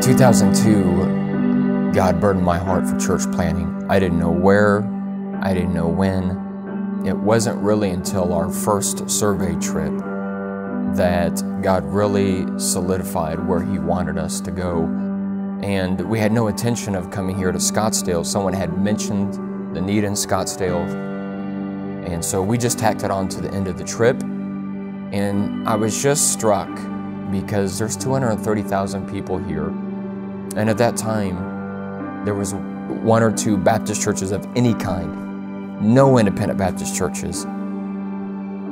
2002, God burdened my heart for church planting. I didn't know where, I didn't know when. It wasn't really until our first survey trip that God really solidified where He wanted us to go. And we had no intention of coming here to Scottsdale. Someone had mentioned the need in Scottsdale. And so we just tacked it on to the end of the trip. And I was just struck because there's 230,000 people here. And at that time, there was one or two Baptist churches of any kind, no independent Baptist churches.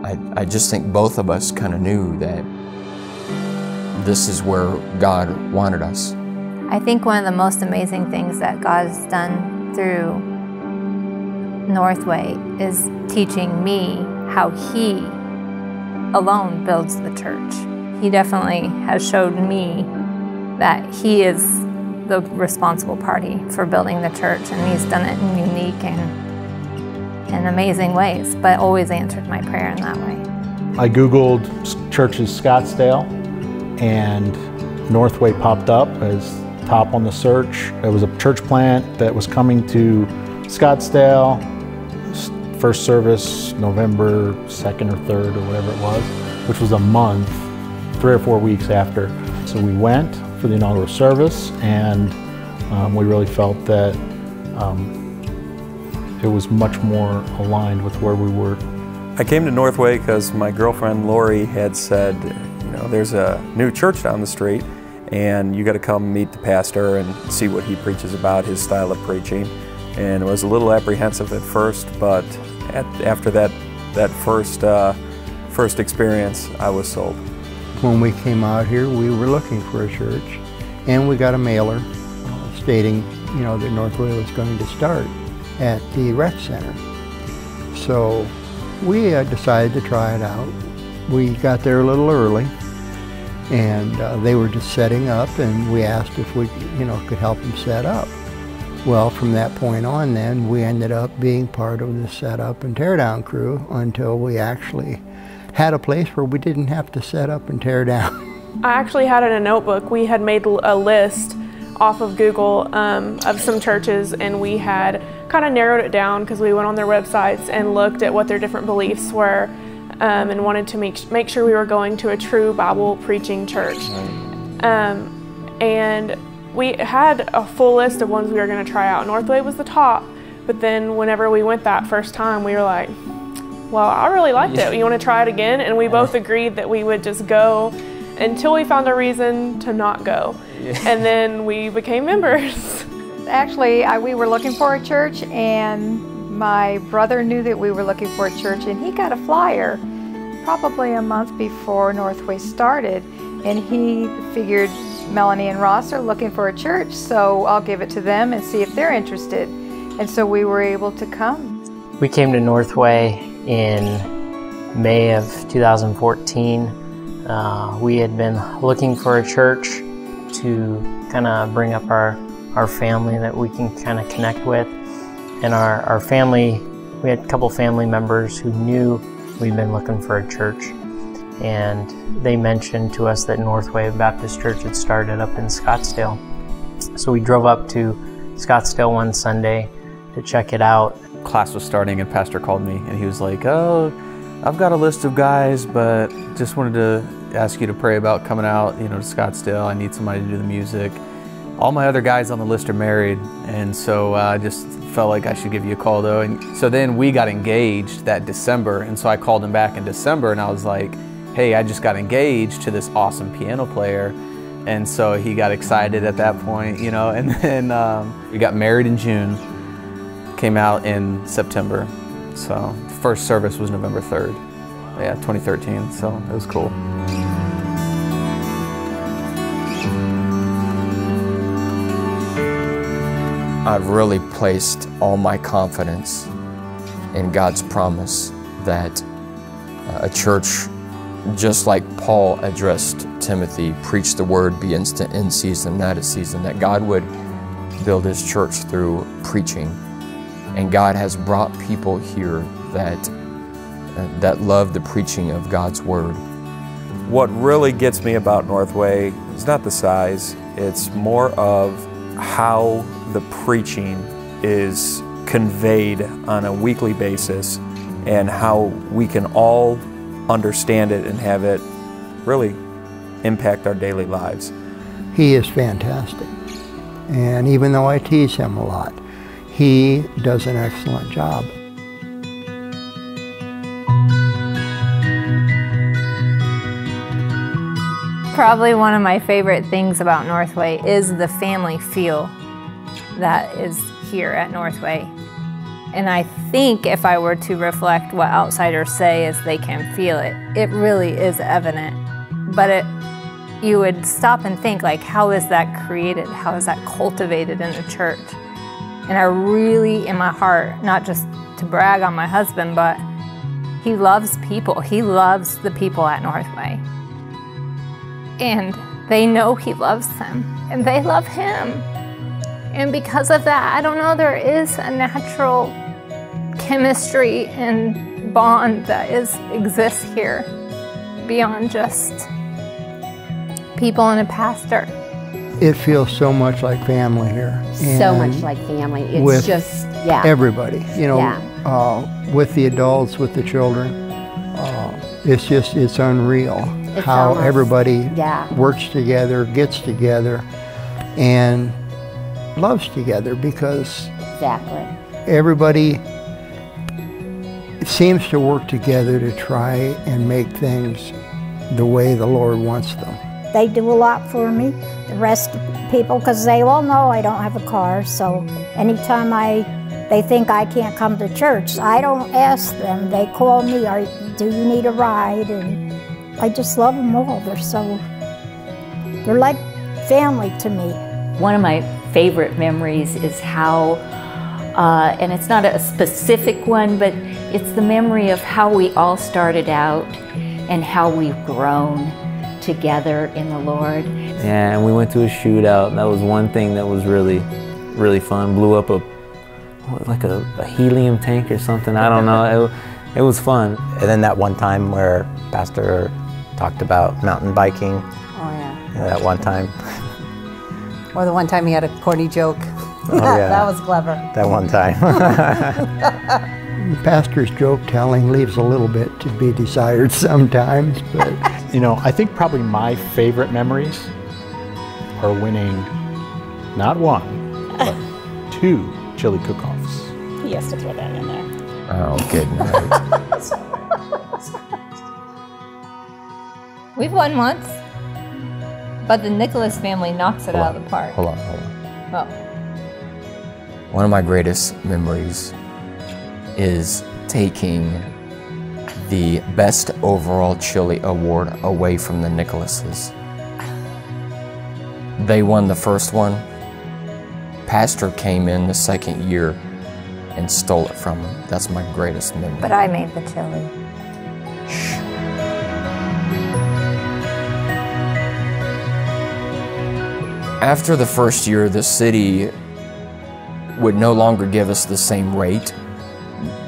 I just think both of us kind of knew that this is where God wanted us. I think one of the most amazing things that God has done through NorthWay is teaching me how He alone builds the church. He definitely has showed me that He is the responsible party for building the church, and He's done it in unique and amazing ways, but always answered my prayer in that way. I Googled churches Scottsdale, and NorthWay popped up as top on the search. It was a church plant that was coming to Scottsdale. First service November 2nd or 3rd or whatever it was, which was a month, 3 or 4 weeks after. So we went for the inaugural service, and we really felt that it was much more aligned with where we were. I came to NorthWay because my girlfriend Lori had said, you know, there's a new church down the street and you got to come meet the pastor and see what he preaches about, his style of preaching. And it was a little apprehensive at first, but after that first experience, I was sold. When we came out here, we were looking for a church, and we got a mailer stating, you know, that NorthWay was going to start at the rec center. So we decided to try it out. We got there a little early, and they were just setting up, and we asked if we, you know, could help them set up. Well, from that point on then, we ended up being part of the setup and teardown crew until we actually had a place where we didn't have to set up and tear down. I actually had in a notebook, we had made a list off of Google of some churches, and we had kind of narrowed it down because we went on their websites and looked at what their different beliefs were, and wanted to make sure we were going to a true Bible preaching church. And we had a full list of ones we were going to try out. NorthWay was the top, but then whenever we went that first time, we were like, well, I really liked it. You want to try it again? And we both agreed that we would just go until we found a reason to not go. And then we became members. Actually, we were looking for a church, and my brother knew that we were looking for a church, and he got a flyer probably a month before NorthWay started, and he figured Melanie and Ross are looking for a church, so I'll give it to them and see if they're interested. And so we were able to come. We came to NorthWay in May of 2014. We had been looking for a church to kind of bring up our family that we can kind of connect with. And our family, we had a couple family members who knew we'd been looking for a church. And they mentioned to us that NorthWay Baptist Church had started up in Scottsdale. So we drove up to Scottsdale one Sunday to check it out. Class was starting and pastor called me and he was like, oh, I've got a list of guys, but just wanted to ask you to pray about coming out, you know, to Scottsdale. I need somebody to do the music. All my other guys on the list are married, and so I just felt like I should give you a call though. And so then we got engaged that December, and so I called him back in December and I was like, hey, I just got engaged to this awesome piano player. And so he got excited at that point, you know, and then we got married in June, came out in September. So the first service was November 3rd, yeah, 2013, so it was cool. I've really placed all my confidence in God's promise that a church, just like Paul addressed Timothy, preach the word, be instant in season, not a season, that God would build His church through preaching. And God has brought people here that love the preaching of God's word. What really gets me about NorthWay is not the size, It's more of how the preaching is conveyed on a weekly basis and how we can all understand it and have it really impact our daily lives. He is fantastic. And even though I tease him a lot, he does an excellent job. Probably one of my favorite things about NorthWay is the family feel that is here at NorthWay. And I think if I were to reflect what outsiders say is they can feel it, it really is evident. But you would stop and think, like, how is that created? How is that cultivated in the church? And I really, in my heart, not just to brag on my husband, but he loves people. He loves the people at NorthWay. And they know he loves them, and they love him. And because of that, I don't know, there is a natural chemistry and bond that exists here beyond just people and a pastor. It feels so much like family here. So much like family. It's with just, yeah. Everybody, you know, with the adults, with the children. It's unreal how almost, everybody works together, gets together, and loves together, because everybody seems to work together to try and make things the way the Lord wants them. They do a lot for me, the rest of the people, because they all know I don't have a car, so anytime they think I can't come to church, I don't ask them. They call me, do you need a ride? And I just love them all. They're like family to me. One of my favorite memories is how, and it's not a specific one, but it's the memory of how we all started out and how we've grown together in the Lord. Yeah, and we went to a shootout. That was one thing that was really, really fun. Blew up like a helium tank or something. I don't know. It was fun. And then that one time where Pastor talked about mountain biking. Oh yeah. That one time. Or the one time he had a corny joke. Oh, yeah. That was clever. That one time. The pastor's joke telling leaves a little bit to be desired sometimes, but you know, I think probably my favorite memories are winning not one, but 2 chili cook-offs. He has to put that in there. Oh, good night. We've won once, but the Nicholas family knocks it out of the park. Hold on. Oh. One of my greatest memories is taking the Best Overall Chili Award away from the Nicholases. They won the first one. Pastor came in the second year and stole it from him. That's my greatest memory. But I made the chili. Shh. After the first year, the city would no longer give us the same rate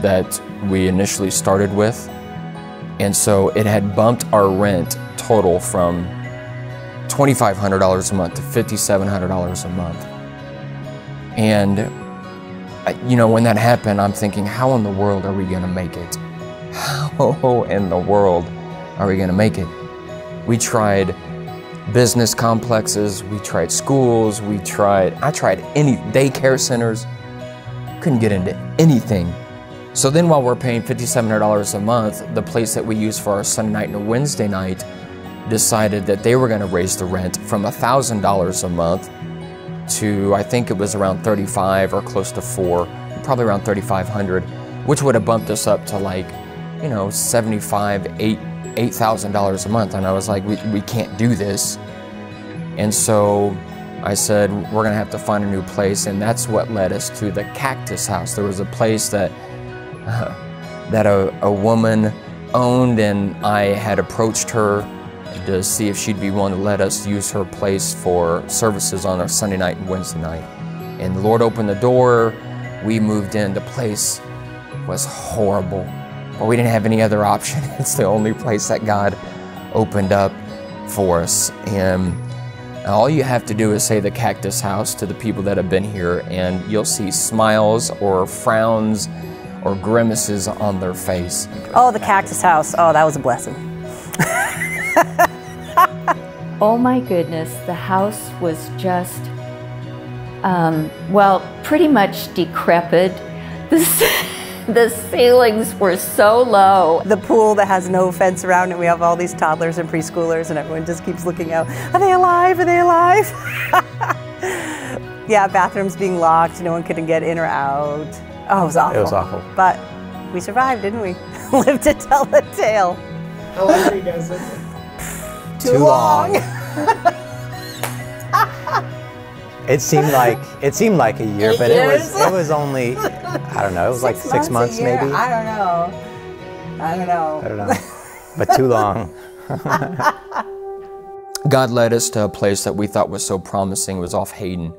that we initially started with. And so it had bumped our rent total from $2,500 a month to $5,700 a month. And, you know, when that happened, I'm thinking, how in the world are we gonna make it? How in the world are we gonna make it? We tried business complexes, we tried schools, I tried any daycare centers, couldn't get into anything. So then while we're paying $5,700 a month, the place that we use for our Sunday night and Wednesday night decided that they were gonna raise the rent from $1,000 a month to, I think it was around 35 or close to 4, probably around 3,500, which would have bumped us up to like, you know, $8,000 a month. And I was like, we can't do this. And so I said, we're gonna have to find a new place. And that's what led us to the Cactus House. There was a place that a woman owned, and I had approached her to see if she'd be willing to let us use her place for services on our Sunday night and Wednesday night. And the Lord opened the door, we moved in. The place was horrible, but we didn't have any other option. It's the only place that God opened up for us. And All you have to do is say the Cactus House to the people that have been here, and you'll see smiles or frowns or grimaces on their face. Oh, the Cactus House. Oh, that was a blessing. Oh my goodness, the house was just, well, pretty much decrepit. The ceilings were so low. The pool that has no fence around it, we have all these toddlers and preschoolers and everyone just keeps looking out. Are they alive? Are they alive? Yeah, bathrooms being locked, no one couldn't get in or out. Oh, it was awful. It was awful. But we survived, didn't we? Lived to tell the tale. How long were you guys in there? Too long. It seemed like a year, but it was only, I don't know, it was like 6 months maybe. I don't know. But too long. God led us to a place that we thought was so promising. It was off Hayden,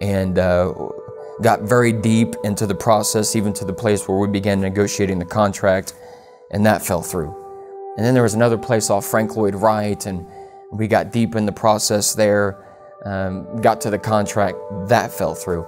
and got very deep into the process, even to the place where we began negotiating the contract, and that fell through. And then there was another place off Frank Lloyd Wright, and we got deep in the process there, got to the contract, that fell through.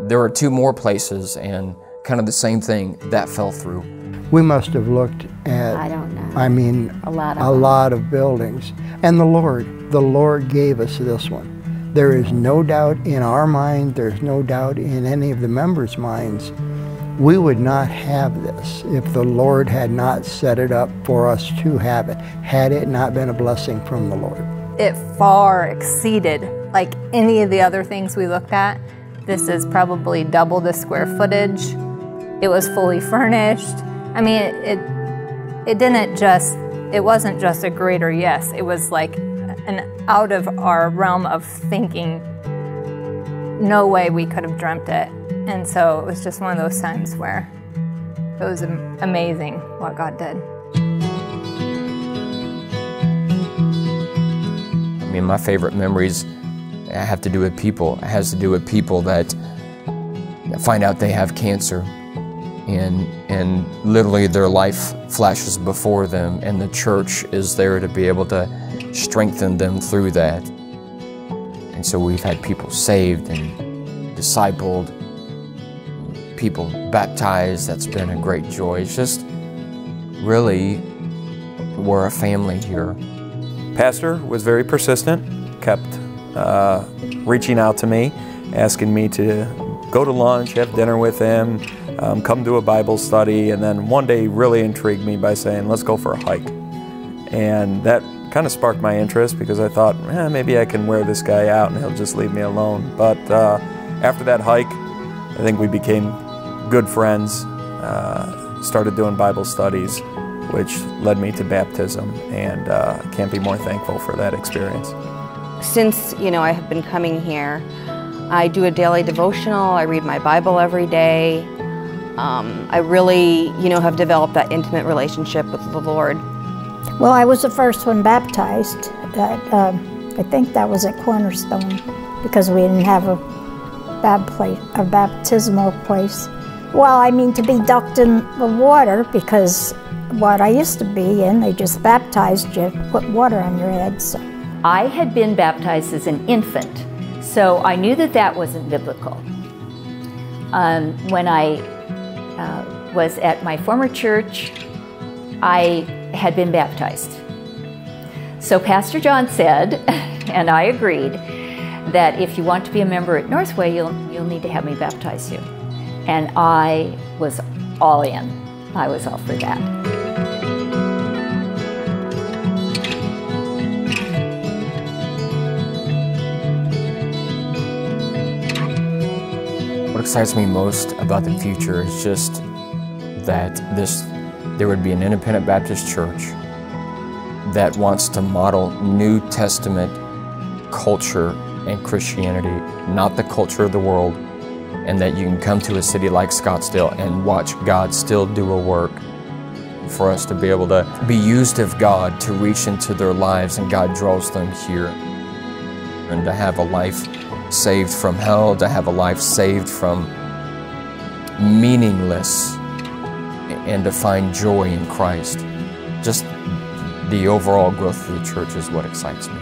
There were 2 more places, and kind of the same thing, that fell through. We must have looked at, I don't know. I mean, a lot of buildings. And the Lord gave us this one. There is no doubt in our mind, there's no doubt in any of the members' minds, we would not have this if the Lord had not set it up for us to have it, had it not been a blessing from the Lord. It far exceeded like any of the other things we looked at. This is probably double the square footage. It was fully furnished. I mean, it wasn't just a greater yes. It was like an out of our realm of thinking. No way we could have dreamt it. And so it was just one of those times where it was amazing what God did. I mean, my favorite memories have to do with people. It has to do with people that find out they have cancer, and literally their life flashes before them, and the church is there to be able to strengthen them through that. And so we've had people saved and discipled, people baptized. That's been a great joy. It's just really, we're a family here. Pastor was very persistent, kept reaching out to me, asking me to go to lunch, have dinner with him, come do a Bible study, and then one day really intrigued me by saying, let's go for a hike. And that kind of sparked my interest because I thought, maybe I can wear this guy out and he'll just leave me alone. But after that hike, I think we became good friends, started doing Bible studies, which led me to baptism, and can't be more thankful for that experience. Since, I have been coming here, I do a daily devotional, I read my Bible every day. I really, have developed that intimate relationship with the Lord. Well, I was the first one baptized. I think that was at Cornerstone because we didn't have a baptismal place. Well, I mean, to be dunked in the water, because what I used to be in, they just baptized you, put water on your head. So. I had been baptized as an infant, so I knew that that wasn't biblical. When I was at my former church, I had been baptized. So Pastor John said, and I agreed, that if you want to be a member at NorthWay, you'll need to have me baptize you. And I was all in. I was all for that. What excites me most about the future is just that there would be an independent Baptist church that wants to model New Testament culture and Christianity, not the culture of the world, and that you can come to a city like Scottsdale and watch God still do a work for us to be able to be used of God to reach into their lives, and God draws them here. And to have a life saved from hell, to have a life saved from meaningless, and to find joy in Christ. Just the overall growth of the church is what excites me.